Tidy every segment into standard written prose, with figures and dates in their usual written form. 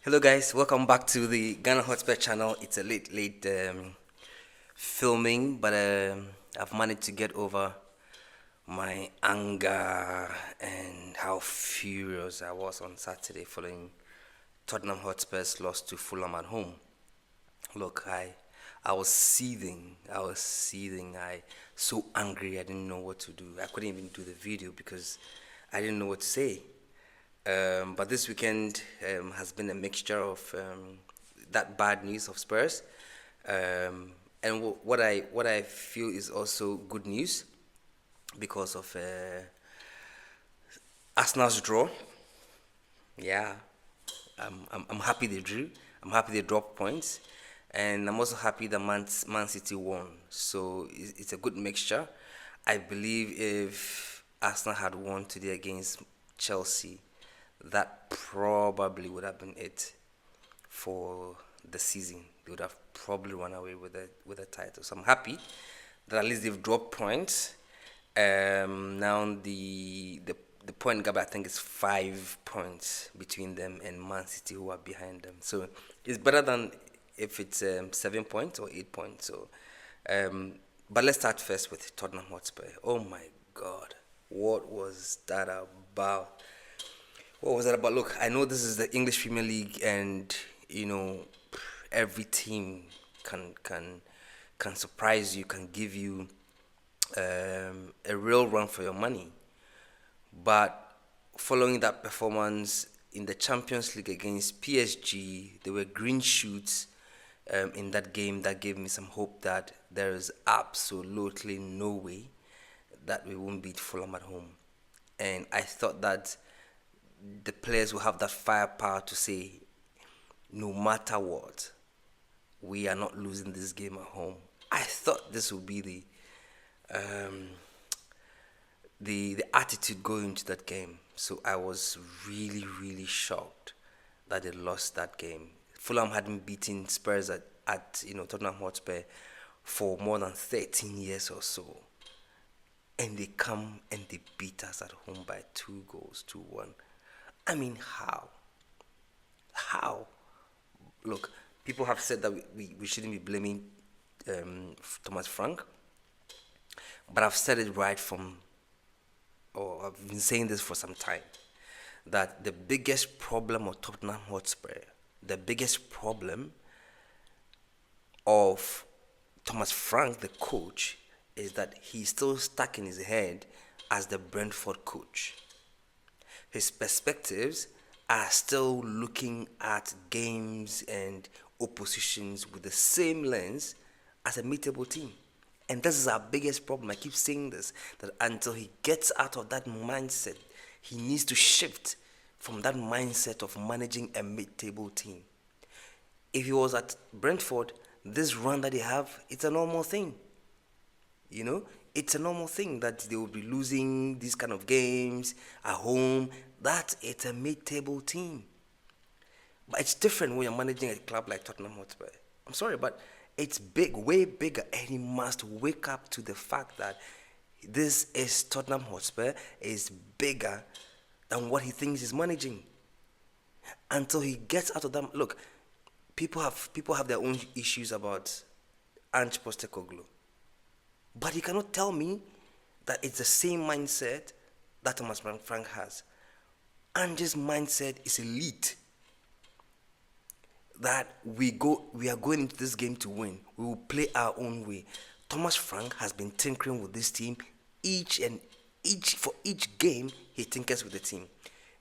Hello, guys. Welcome back to the Ghana Hotspur channel. It's a late filming, but I've managed to get over my anger and how furious I was on Saturday following Tottenham Hotspur's loss to Fulham at home. Look, I was seething. I was seething. I so angry. I didn't know what to do. I couldn't even do the video because I didn't know what to say. But this weekend has been a mixture of that bad news of Spurs, and what I feel is also good news because of Arsenal's draw. Yeah, I'm happy they drew. I'm happy they dropped points, and I'm also happy that Man City won. So it's a good mixture. I believe if Arsenal had won today against Chelsea, that probably would have been it for the season. They would have probably run away with the title. So I'm happy that at least they've dropped points. Now the point gap I think is 5 points between them and Man City who are behind them. So it's better than if it's 7 points or 8 points. So, but let's start first with Tottenham Hotspur. Oh my God, what was that about? What was that about? Look, I know this is the English Premier League, and you know every team can surprise you, can give you a real run for your money. But following that performance in the Champions League against PSG, there were green shoots in that game that gave me some hope that there is absolutely no way that we won't beat Fulham at home. And I thought that the players will have that firepower to say, no matter what, we are not losing this game at home. I thought this would be um, the attitude going into that game. So I was really shocked that they lost that game. Fulham hadn't beaten Spurs at Tottenham Hotspur for more than 13 years or so, and they come and they beat us at home by 2 goals to 1. I mean, how? How? Look, people have said that we shouldn't be blaming Thomas Frank, but I've said it right from, or I've been saying this for some time, that the biggest problem of Tottenham Hotspur, the biggest problem of Thomas Frank, the coach, is that he's still stuck in his head as the Brentford coach. His perspectives are still looking at games and oppositions with the same lens as a meetable team. And this is our biggest problem. I keep saying this, that until he gets out of that mindset, he needs to shift from that mindset of managing a mid-table team. If he was at Brentford, this run that they have, it's a normal thing. You know, it's a normal thing that they will be losing these kind of games at home. That it's a mid-table team. But it's different when you're managing a club like Tottenham Hotspur. I'm sorry, but it's big, way bigger, and he must wake up to the fact that this is Tottenham Hotspur is bigger than what he thinks he's managing. Until he gets out of that, look, people have their own issues about Ange Postecoglou. But you cannot tell me that it's the same mindset that Thomas Frank has. Ange's mindset is elite. That we are going into this game to win. We will play our own way. Thomas Frank has been tinkering with this team for each game he tinkers with the team.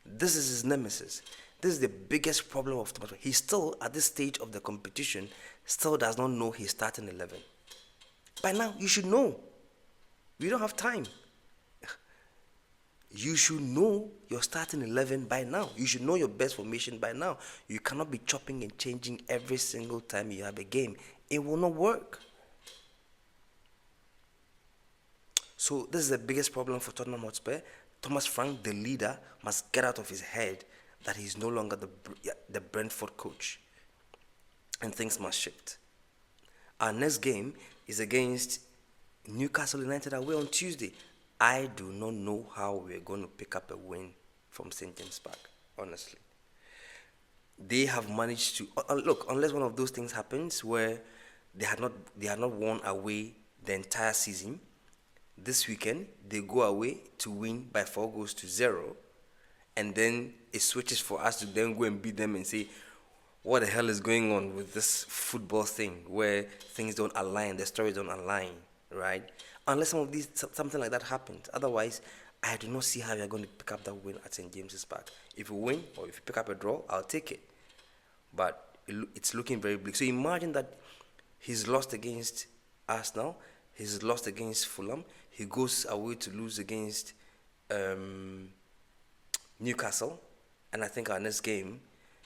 This is his nemesis. This is the biggest problem of Thomas Frank. He still, at this stage of the competition, still does not know his starting 11. By now, you should know. We don't have time. You should know your starting 11 by now. You should know your best formation by now. You cannot be chopping and changing every single time you have a game. It will not work. So this is the biggest problem for Tottenham Hotspur. Thomas Frank, the leader, must get out of his head that he's no longer the Brentford coach. And things must shift. Our next game is against Newcastle United away on Tuesday. I do not know how we're going to pick up a win from St. James Park, honestly. they have managed to look, unless one of those things happens where they had not won away the entire season. This weekend they go away to win by 4 goals to 0, and then it switches for us to then go and beat them and say, what the hell is going on with this football thing where things don't align, the stories don't align, right? Unless something like that happens. Otherwise, I do not see how you're going to pick up that win at St. James's Park. If you win or if you pick up a draw, I'll take it. But it's looking very bleak. So imagine that he's lost against Arsenal, he's lost against Fulham, he goes away to lose against Newcastle, and I think our next game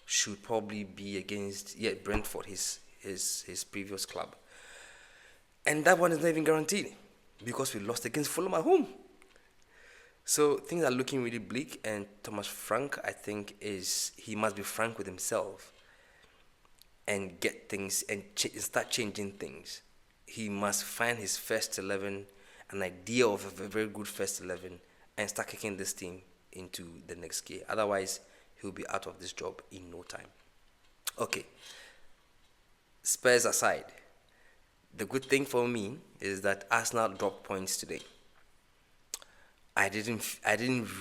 should probably be against Brentford, his previous club, and that one is not even guaranteed because we lost against Fulham at home. So things are looking really bleak, and Thomas Frank, I think, he must be frank with himself and get things and start changing things. He must find his first 11, an idea of a very good first 11, and start kicking this team into the next gear. Otherwise, he'll be out of this job in no time. Okay, Spurs aside, the good thing for me is that Arsenal dropped points today. I didn't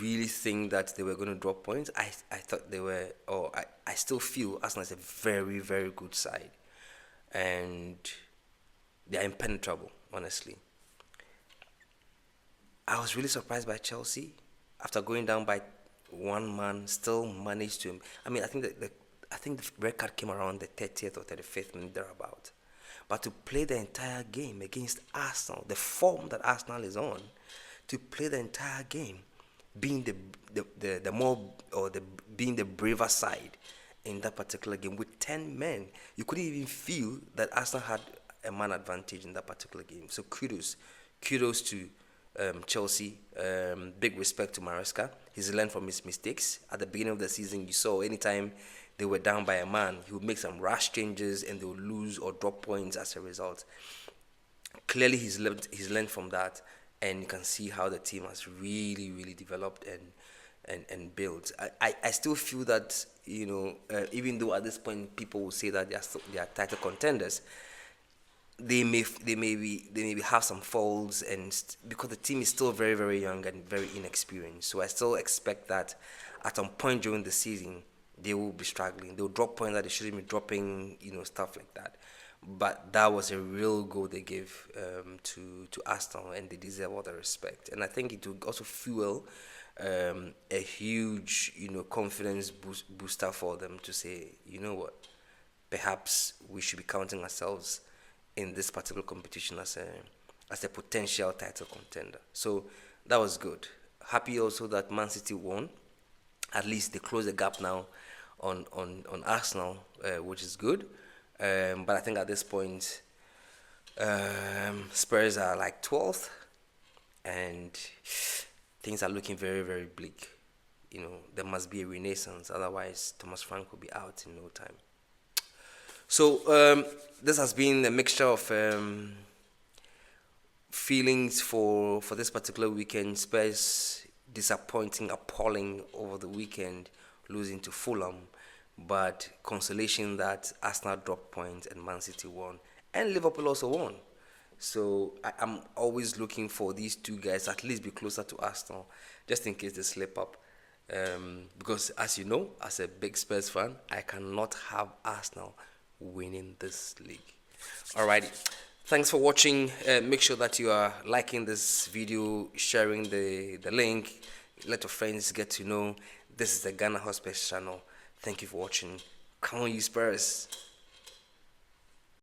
really think that they were going to drop points. I thought they were, I still feel Arsenal is a very, very good side. And they are impenetrable, honestly. I was really surprised by Chelsea. After going down by one man, still managed to. I mean, I think the red card came around the 30th or 35th minute thereabout. But to play the entire game against Arsenal, the form that Arsenal is on, to play the entire game, being the more or the being the braver side in that particular game with 10 men, you couldn't even feel that Arsenal had a man advantage in that particular game. So kudos to Chelsea. Big respect to Maresca. He's learned from his mistakes. At the beginning of the season, you saw anytime they were down by a man, he would make some rash changes and they would lose or drop points as a result. Clearly, he's learned from that, and you can see how the team has really, really developed and built. I still feel that, even though at this point people will say that they are title contenders, they may have some faults, and because the team is still very, very young and very inexperienced. So I still expect that at some point during the season they will be struggling. They'll drop points that they shouldn't be dropping, stuff like that. But that was a real goal they gave to Arsenal, and they deserve all the respect. And I think it will also fuel a huge, confidence booster for them to say, you know what, perhaps we should be counting ourselves in this particular competition as a potential title contender. So that was good. Happy also that Man City won. At least they close the gap now on Arsenal, which is good. But I think at this point, Spurs are like 12th, and things are looking very, very bleak. There must be a renaissance, otherwise Thomas Frank will be out in no time. So this has been a mixture of feelings for this particular weekend. Spurs disappointing, appalling over the weekend, losing to Fulham. But consolation that Arsenal dropped points and Man City won, and Liverpool also won. So I'm always looking for these two guys at least be closer to Arsenal, just in case they slip up. Because as you know, as a big Spurs fan, I cannot have Arsenal winning this league. Alrighty, thanks for watching. Make sure that you are liking this video, sharing the link. Let your friends get to know this is the Ghana Hospice channel. Thank you for watching. Come on, you Spurs.